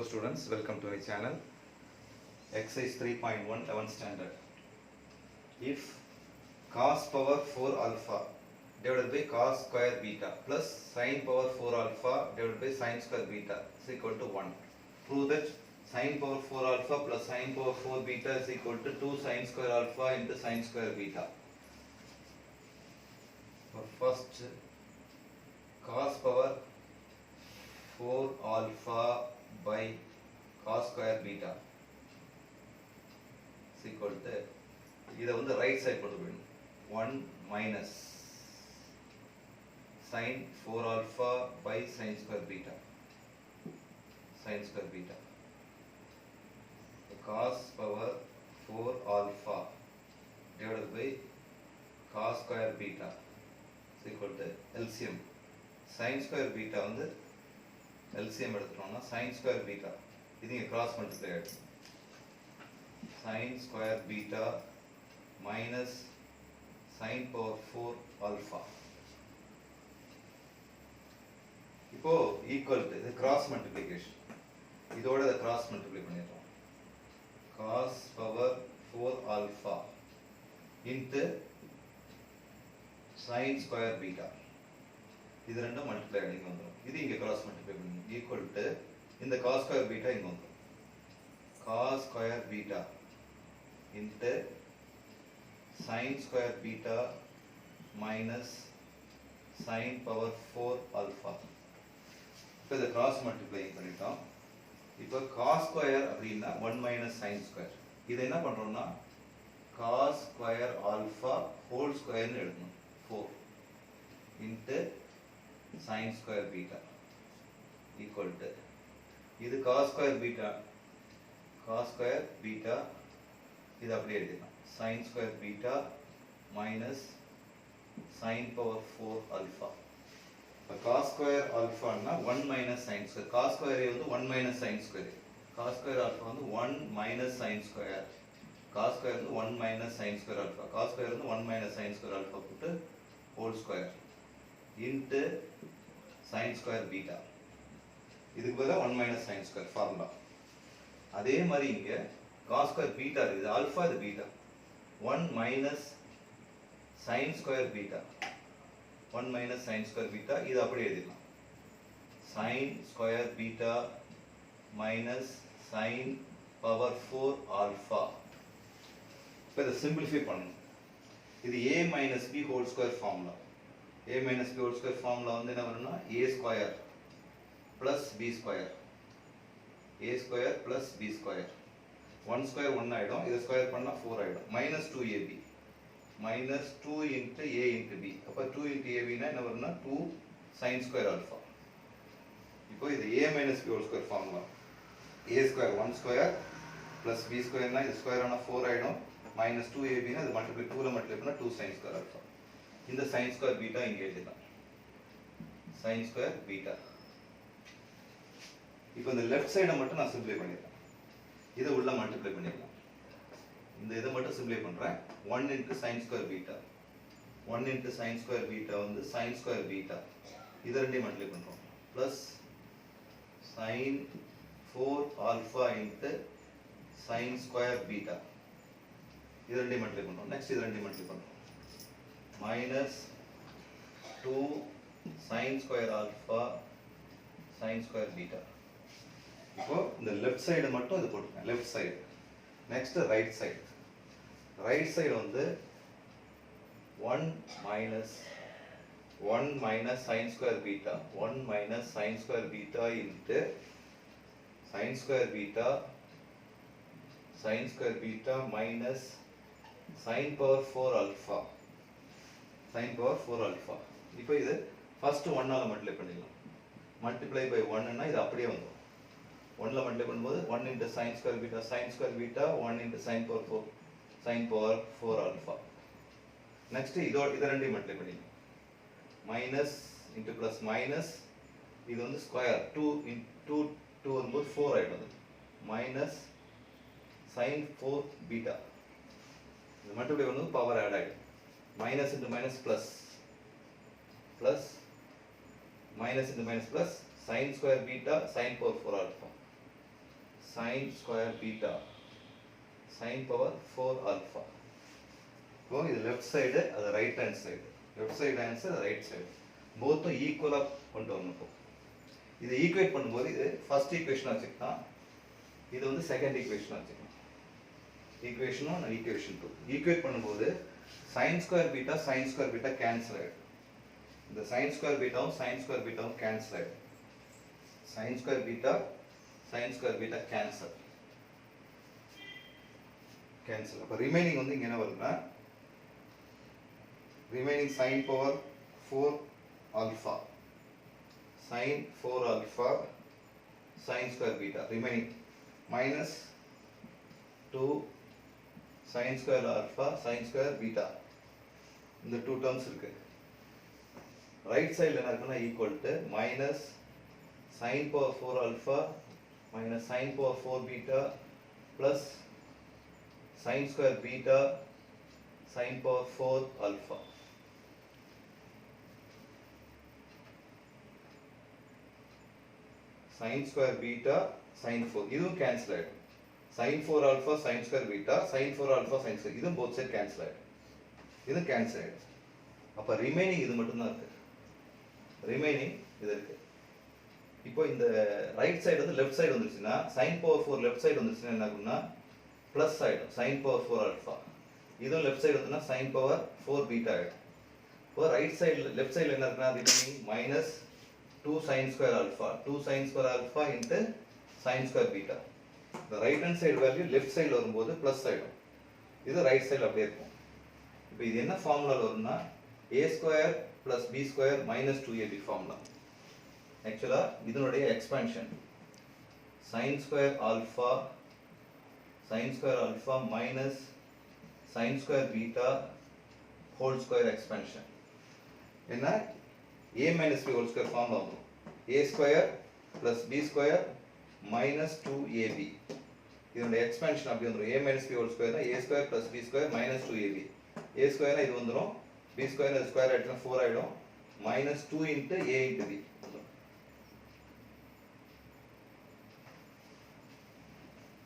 Hello students, welcome to my channel. Exercise 3.1 11th standard. If cos power 4 alpha divided by cos square beta plus sin power 4 alpha divided by sin square beta is equal to 1. Prove that sin power 4 alpha plus sin power 4 beta is equal to 2 sin square alpha into sin square beta. First, cos power 4 alpha by cos square beta is equal to இதை வந்து right side கொண்டு போயிடணும் 1 minus sin 4 alpha by sin square beta cos power 4 alpha divided by cos square beta is equal to LCM sin square beta வந்து LCM எடுத்துட்டோம்னா sin square beta இது இங்க cross multiply ஆயிடும் sin square beta minus sin power 4 alpha இப்போ equal to இது cross multiplication இதோட இத cross multiply பண்ணிடுறோம் cos power 4 alpha into sin square beta இது ரெண்டும் மல்டிப்ளை ஆகி வந்துரும் இது இங்க கிராஸ் மல்டிப்ளை பண்ணி ஈக்குவல் டு இந்த cos square beta இங்க வந்துரும் cos square beta into sin square beta minus sin power 4 alpha இப்போ இத கிராஸ் மல்டிப்ளை பண்ணிட்டோம் இப்போ cos square அப்படினா 1 minus sin square இத என்ன பண்றோம்னா cos square alpha whole square னு எழுதணும் 4 into sin square beta equal to இது cos square beta இது அப்படியே எழுதிடலாம் sin square beta minus sin power 4 alpha இப்போ cos square alpha னா 1 minus sin square cos square வந்து 1 minus sin square cos square alpha வந்து 1 minus sin square cos square வந்து 1 minus sin square alpha cos square வந்து 1 minus sin square alpha போட்டு whole square into sin square beta இதுக்கு பதிலா 1 minus sin square formula அதே மாதிரி இங்க cos square beta இருக்குது ஆல்பா இது beta 1 minus sin square beta 1 minus sin square beta இது அப்படியே எழுதிடலாம் sin square beta minus sin power 4 alpha இப்போ இதை சிம்பிளிஃபை பண்ணணும் இது a minus b whole square formula a minus b whole square formula வந்து என்ன வரும்னா a square plus b square plus b square 1 square 1 ஆயிடும் இத ஸ்கொயர் பண்ணா 4 ஆயிடும் minus 2ab minus 2 into a into b அப்ப 2 into ab னா என்ன வரும்னா 2 sin square alpha இப்போ இது a minus b whole square formula a square 1 square plus b square னா இது ஸ்கொயர் ஆனா 4 ஆயிடும் minus 2ab னா இது மல்டிப்ளை 2 ல மல்டிப்ளை பண்ணா 2 sin square alpha இந்த sin square beta இங்க எழுதலாம் sin square beta இப்போ இந்த லெஃப்ட் சைட மட்டும் நான் சிம்பிளை பண்ணிடுறேன் இத உள்ள மல்டிப்ளை பண்ணிடலாம் இந்த இத மட்டும் சிம்பிளை பண்றேன் 1 into sin square beta 1 into sin square beta வந்து sin square beta இத ரெண்டையும் மல்டிப்ளை பண்றோம் plus sin 4 alpha into sin square beta இத ரெண்டையும் மல்டிப்ளை பண்றோம் நெக்ஸ்ட் இத ரெண்டையும் மல்டிப்ளை பண்றோம் minus 2 sin square alpha sin square beta இப்போ இந்த லெஃப்ட் சைடு மட்டும் இது போட்டுருக்கேன் left side next right side வந்து 1 minus sin square beta 1 minus sin square beta into sin square beta minus sin power 4 alpha இப்போ இது first 1 ஆல multiply பண்ணிடலாம் மல்டிப்ளை பை 1 னா இது அப்படியே வந்துரும் 1 ல மல்டிப்ளை பண்ணும்போது 1 into sin square beta 1 into sin power 4 alpha next இத ரெண்டையும் மல்டிப்ளை பண்ணிடலாம் மைனஸ் into plus மைனஸ் இது வந்து ஸ்கொயர் 2 into 2 வரும்போது 4 ஆயிடும் மைனஸ் sin 4 beta இது மல்டிப்ளை பண்ணும்போது பவர் ஆட் ஆயிடும் minus into minus plus minus into minus plus sin square beta sin power 4 alpha sin square beta sin power 4 alpha. இப்போ இது left side அது right hand side, left side answer right side போத்தும் ஈக்குவலாக கொண்டு வரணும். இதை equate பண்ணும்போது இது ஃபர்ஸ்ட் ஈக்குவேஷனாக வச்சுக்கலாம், இது வந்து செகண்ட் ஈக்குவேஷனாக வச்சுக்கலாம். ஈக்குவேஷன் 1 and ஈக்குவேஷன் 2 ஈக்குவேட் பண்ணும்போது sin square beta கேன்சல் ஆகிடும். இந்த sin square பீட்டாவும் கேன்சல் ஆகிடும். sin square beta cancel. அப்போ ரிமைனிங் வந்து இங்கே என்ன வருதுன்னா remaining sin power 4 alpha sin 4 alpha sin square beta remaining minus 2 sin square alpha sin square beta. இந்த 2 terms இருக்கு. ரைட் சைடில் என்ன இருக்குன்னா equal to minus sin power 4 alpha minus sin power 4 beta plus sin square beta sin power 4 alpha. sin square beta sin 4 இதுவும் cancel ஆகிடும். sin 4 alpha sin square beta sin 4 alpha sin square இதுவும் both side cancel ஆகிடும். இது cancel ஆகிடும். அப்போ remaining இது மட்டும்தான் இருக்கு. ரிமைனிங் இது இருக்கு. இப்போ இந்த ரைட் சைடு வந்து லெஃப்ட் சைடு வந்துருச்சுன்னா sin power 4 லெஃப்ட் சைடு வந்துருச்சுன்னா என்ன ஆகும்னா ப்ளஸ் ஆகிடும் sin power 4 alpha. இதுவும் லெஃப்ட் சைடு வந்துன்னா sin power 4 beta ஆகிடும். இப்போ ரைட் சைடில் லெஃப்ட் சைடில் என்ன இருக்குன்னா remaining minus 2 sin square alpha into sin square beta. The right hand side value left side வரும்போது plus ஆயிடும். இது right side அப்படியே இருக்கும். இப்போ இது என்ன ஃபார்முலா வரும்னா a square plus b square minus 2ab formula. ஆக்சுவலா இதனுடைய expansion sin square alpha minus sin square beta whole square expansion. என்ன a minus b whole square formula வரும். a square plus b square minus 2ab. இதனுடைய expansion அப்படி வந்துரும். a minus b whole square a square plus b square minus 2ab. a square இது வந்துரும், b square அது square ஆயிடுச்சுனா 4 ஆயிடும், minus 2 into a into b.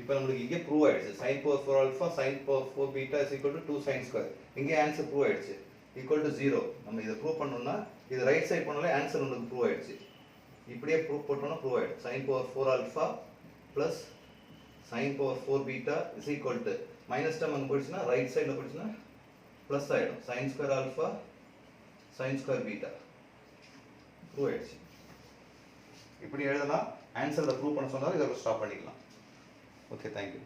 இப்போ நமக்கு இங்கே ப்ரூவ் ஆயிடுச்சு sin power 4 alpha sin power 4 beta is equal to 2 sin square. இங்கே answer prove ஆயிடுச்சு equal to 0. நம்ம இதை ப்ரூவ் பண்ணோம்னா இது ரைட் சைடு பண்ணாலே ஆன்சர் நமக்கு ப்ரூவ் ஆயிடுச்சு. இப்படியே ப்ரூவ் பண்ணோம்னா ப்ரூவ் ஆயிடும். sin power 4 alpha plus sin power 4 beta is equal to minus term அங்கே போயிடுச்சுன்னா ரைட் சைடில் போயிடுச்சுன்னா ப்ளஸ் ஆகிடும் sin square alpha sin square beta prove ஆயிடுச்சு. இப்படி எழுதலாம். ஆன்சரை ப்ரூவ் பண்ண சொன்னாலும் இதை ஸ்டாப் பண்ணிக்கலாம். Okay, thank you.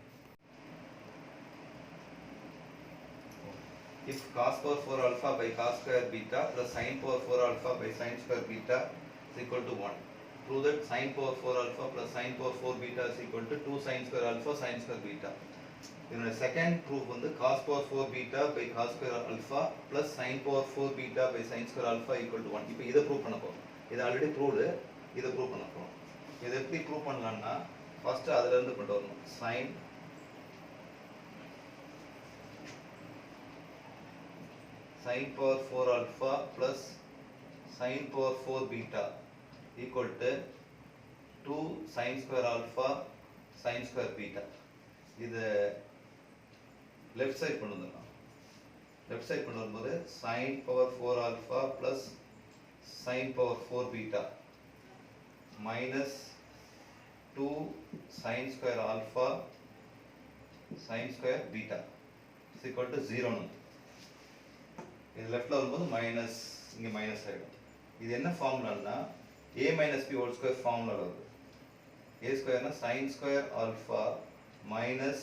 If cos power 4 alpha by cos square beta plus sin power 4 alpha by sin square beta is equal to 1. Prove that sin power 4 alpha plus sin power 4 beta is equal to 2 sin square alpha sin square beta. இதோட second proof வந்து cos power 4 beta by cos square alpha plus sin power 4 beta by sin square alpha equal to 1. இப்போ இதை prove பண்ண போகிறோம். இது already proved, இதை prove பண்ண போகிறோம். இதை எப்படி ப்ரூவ் பண்ணலாம்னா ஃபர்ஸ்ட் அதிலிருந்து கொண்டு வரணும். sin power 4 alpha plus sin power 4 beta equal to 2 sin square alpha sin square beta. இது லெஃப்ட் சைடு கொண்டு வந்துடலாம். லெஃப்ட் சைடு கொண்டு வரும்போது sin power 4 alpha plus sin power 4 beta minus 2 sin square alpha sin square beta is equal to 0. இது லெஃப்ட்ல வரும்போது minus, இங்கே minus ஆகிடும். இது என்ன ஃபார்முலான்னா a minus b whole square formula வருது. a ஸ்கொயர்னா sin square alpha minus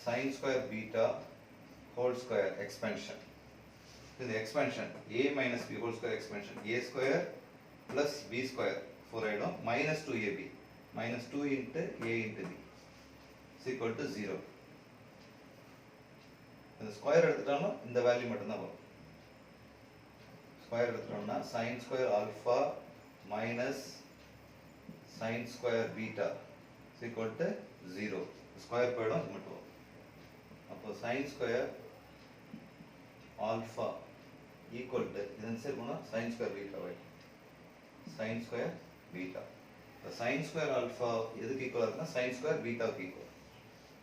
sin square beta whole square expansion. இது எக்ஸ்பென்ஷன் a minus b whole square expansion a square plus b square 4 ஆகிடும், minus 2ab minus 2 into a into b is equal to 0. இந்த square எடுத்துட்டாலும் இந்த value மட்டும்தான் வரும். Square எடுத்துட்டோம்னா sin square alpha minus sin square beta is equal to 0. Square போயிடும், இது மட்டும் வரும். அப்போ sin square alpha equal to இதன் சைடு போனால் sin square beta ஆகிடும். sin square beta sin square alpha எதுக்கு ஈக்குவலா இருக்குன்னா sin square பீட்டாவுக்கு equal.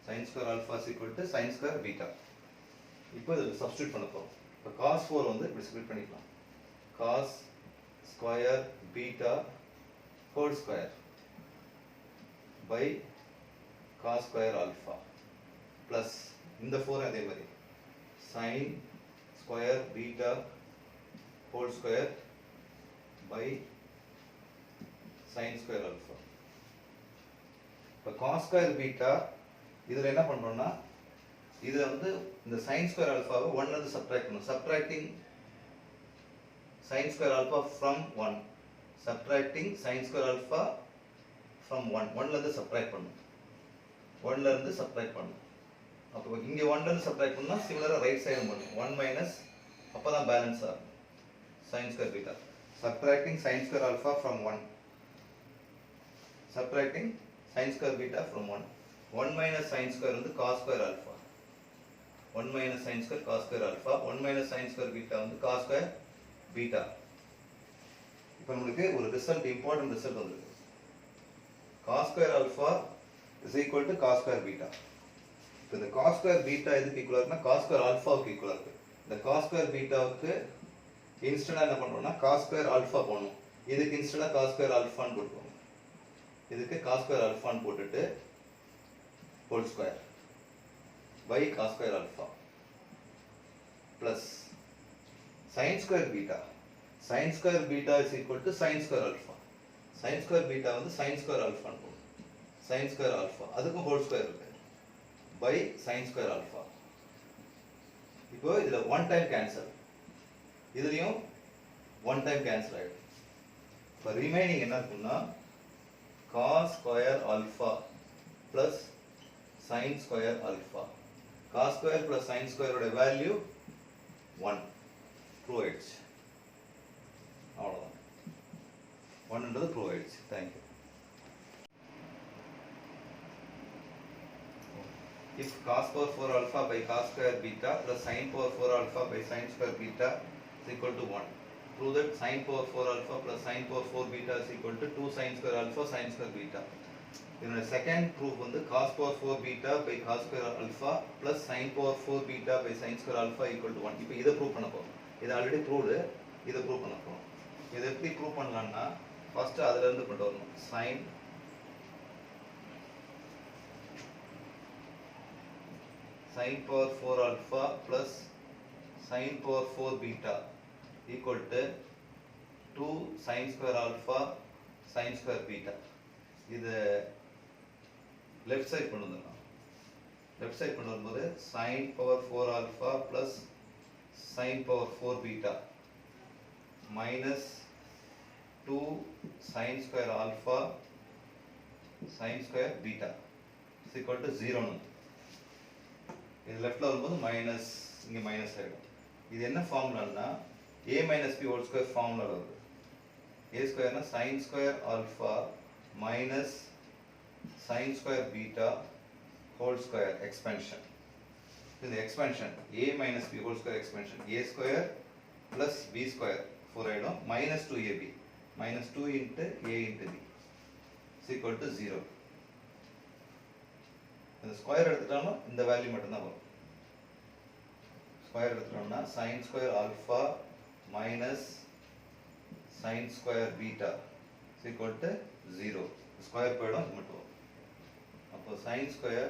sin square alpha is equal to sin square beta. இப்போ இதில் சப்ஸ்டியூட் பண்ண போகிறோம். இப்போ cos 4 வந்து இப்படி ஸ்ப்ளிட் பண்ணிக்கலாம். cos square beta whole square by cos square alpha plus இந்த 4 அதே மாதிரி sin square beta whole square by sin square alpha. இப்போ cos square beta இதில் என்ன பண்ணுறோம்னா இதில் வந்து இந்த sin square alpha-வை 1 வந்து சப்ட்ராக்ட் பண்ணணும். subtracting sin square alpha from 1 subtracting sin square alpha from 1 1ல இருந்து சப்ட்ராக்ட் பண்ணணும். 1ல இருந்து சப்ட்ராக்ட் பண்ணணும். அப்போ இங்கே 1ல இருந்து சப்ட்ராக்ட் பண்ணா சிமிலரா ரைட் சைடு பண்ணணும். 1 மைனஸ் அப்பதான் பேலன்ஸ் ஆகும். sin square beta subtracting sin square alpha from 1 subtracting sin square beta from 1 1 minus sin square வந்து cos square alpha 1 minus sin square cos square alpha 1 minus sin square beta வந்து cos square beta. இப்போ நமக்கு ஒரு result important result வந்திருக்கு. cos square alpha is equal to cos square beta. இப்போ இந்த cos square beta எதுக்கு ஈக்குவலா இருக்குன்னா cos square alpha-க்கு ஈக்குவலா இருக்கு. இந்த cos square beta-வுக்கு இன்ஸ்டன்டா என்ன பண்றோம்னா cos square alpha போடணும். இதுக்கு இன்ஸ்டன்டா cos square alpha ன்னு போடுவோம். இதுக்கு cos square alpha ன்னு போட்டுட்டு whole square by cos square alpha plus sin square beta. sin square beta is equal to sin square alpha. sin square beta வந்து sin square alpha ன்னு போடுவோம். sin square alpha அதுக்கும் whole square இருக்கு by sin square alpha. இப்போ இதுல one time cancel, இதுலயும் one time cancel ஆயிடும். இப்போ ரிமைனிங் என்ன இருக்குன்னா cos square alpha plus sin square alpha. cos square plus sin square ஓட வேல்யூ 1 ப்ரூவ் ஆயிடுச்சு. அவ்வளவுதான். 1ன்றது ப்ரூவ் ஆயிடுச்சு. Thank you. If cos power 4 alpha by cos square beta plus sin power 4 alpha by sin square beta is equal to 1. Prove that sin power 4 alpha plus sin power 4 beta is equal to 2 sin square alpha sin square beta. இதோட second proof வந்து cos power 4 beta by cos square alpha plus sin power 4 beta by sin square alpha equal to 1. இப்போ இதை prove பண்ண போறோம். இது already proved, இதை prove பண்ண போறோம். இதை எப்படி ப்ரூவ் பண்ணலாம்னா ஃபர்ஸ்ட் அதுல இருந்து கொண்டு வரணும். sin power 4 alpha plus sin power 4 beta equal to 2 sin square alpha sin square beta. இது left side கொண்டு வந்துடலாம். left side கொண்டு வரும்போது sin power 4 alpha plus sin power 4 beta minus 2 sin square alpha sin square beta is equal to 0 னு. இது லெஃப்ட்ல வரும்போது minus, இங்க மைனஸ் ஆயிடும். இது என்ன ஃபார்முலான்னா a minus b whole square formula வருது. a ஸ்கொயர்னா sin square alpha minus sin square beta whole square expansion. இந்த எக்ஸ்பென்ஷன் a minus b whole square expansion a square plus b square 4 ஆயிடும் minus 2ab minus 2 into a into b is equal to 0. இந்த square எடுத்துட்டாலும் இந்த value மட்டும் தான் வரும். Square எடுத்துட்டோம்னா sin square alpha minus sin square beta is equal to 0. Square போயிடும், இது மட்டும் வரும். அப்போ sin square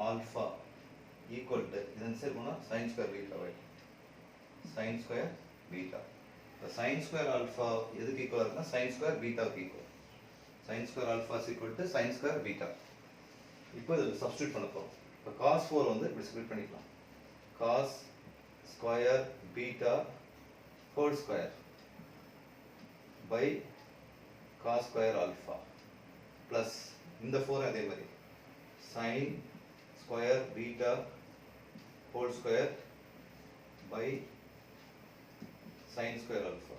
alpha equal to இதன் சைடு போனால் sin square beta ஆயிடும். sin square beta. இப்போ sin square alpha எதுக்கு ஈக்குவலாக இருக்குன்னா sin square betaவுக்கு equal. sin square alpha is equal to sin square beta. இப்போ இதில் சப்ஸ்டியூட் பண்ண போகிறோம். இப்போ cos 4 வந்து இப்படி ஸ்ப்ளிட் பண்ணிக்கலாம். cos square beta whole square by cos square alpha plus இந்த 4 அதே மாதிரி sin square beta whole square by sin square alpha.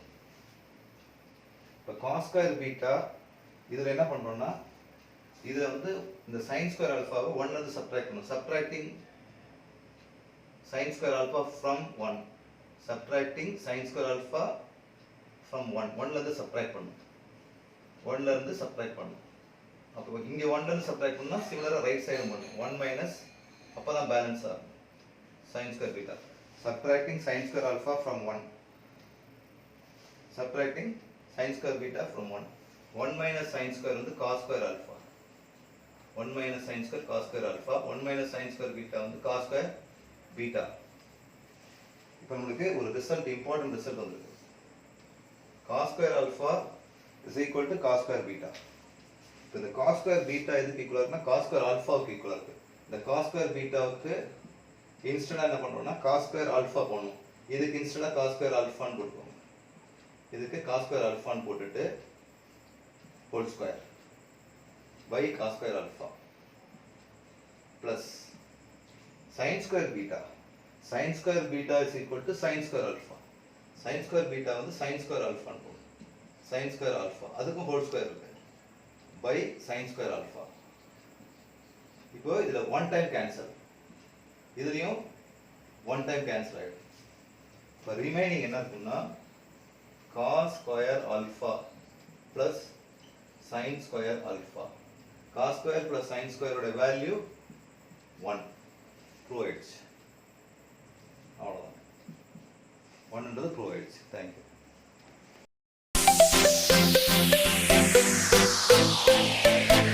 இப்போ cos square beta இதில் என்ன பண்ணுறோம்னா இதில் வந்து இந்த sin square alpha-வை 1ல இருந்து சப்ட்ராக்ட் பண்ணணும். subtracting sin square alpha from 1 subtracting sin square alpha from 1 1ல இருந்து சப்ட்ராக்ட் பண்ணணும். 1ல இருந்து சப்ட்ராக்ட் பண்ணணும். அப்போ இங்க 1ல இருந்து சப்ட்ராக்ட் பண்ணா சிமிலரா ரைட் சைடு பண்ணணும். 1 மைனஸ் அப்பதான் பேலன்ஸ் ஆகும். sin square beta. Subtracting sin square alpha from 1. Subtracting sin square beta from 1. 1 minus sin square வந்து cos square alpha. 1 minus sin square cos square alpha. 1 minus sin square beta வந்து cos square beta. இப்போ நமக்கு ஒரு result important result வந்திருக்கு. cos square alpha is equal to cos square beta. இப்போ இந்த cos square beta எதுக்கு ஈக்குவலா இருக்குன்னா cos square alphaவுக்கு ஈக்குவலா இருக்கு. இந்த cos square betaவுக்கு இன்ஸ்டன்டா என்ன பண்றோம்னா cos square alpha போடணும். இதுக்கு இன்ஸ்டன்டா cos square alpha ன்னு போடுவோம். இதுக்கு cos square alpha ன்னு போட்டுட்டு whole square by cos square alpha plus sin square beta. Sin square beta is equal to sin square alpha. Sin square beta வந்து sin square alpha ன்னு போடும். sin square alpha அதுக்கும் whole square இருக்கு by sin square alpha. இப்போ இதுல one time cancel. இதுலயும் one time cancel ஆயிடும். இப்போ ரிமைனிங் என்ன இருக்குன்னா cos square alpha plus sin square alpha. cos square plus sin square ஓட வேல்யூ 1. ப்ரூவ் ஆயிடுச்சு. அவ்வளவுதான். 1ன்றது ப்ரூவ் ஆயிடுச்சு. தேங்க்யூ.